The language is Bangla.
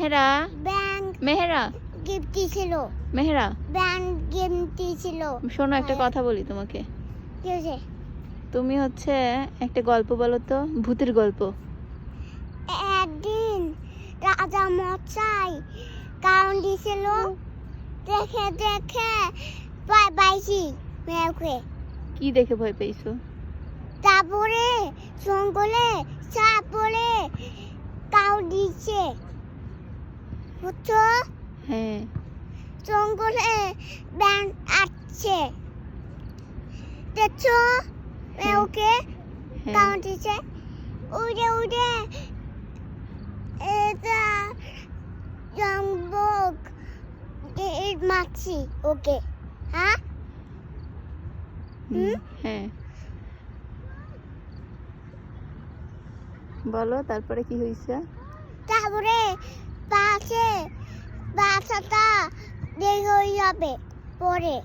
মেহেরা ব্যাংক মেহেরা গিফট দিয়েছিল। মেহেরা ব্যাংক গিফট দিয়েছিল। শোনো, একটা কথা বলি তোমাকে। কি হয়েছে? তুমি হচ্ছে একটা গল্প বলো তো, ভূতের গল্প। একদিন রাজা মশাই কারণ দিয়েছিল, দেখে দেখে পাইছি মেয়েকে। কি দেখে ভয় পেয়েছো? তারপরে জঙ্গলে সাপ বলে কাউ দিচ্ছে, বুঝছো? হ্যাঁ। জঙ্গলে ব্যাং আসছে, দেখছো মেয়েকে হ্যাঁ। কাউ দিচ্ছে। উড়ে উড়ে এটা জঙ্গল মারছি ওকে। হ্যাঁ হ্যাঁ, বলো তারপরে কি হয়েছে? তারপরে পাশে বাসাটা বের হয়ে যাবে পরে।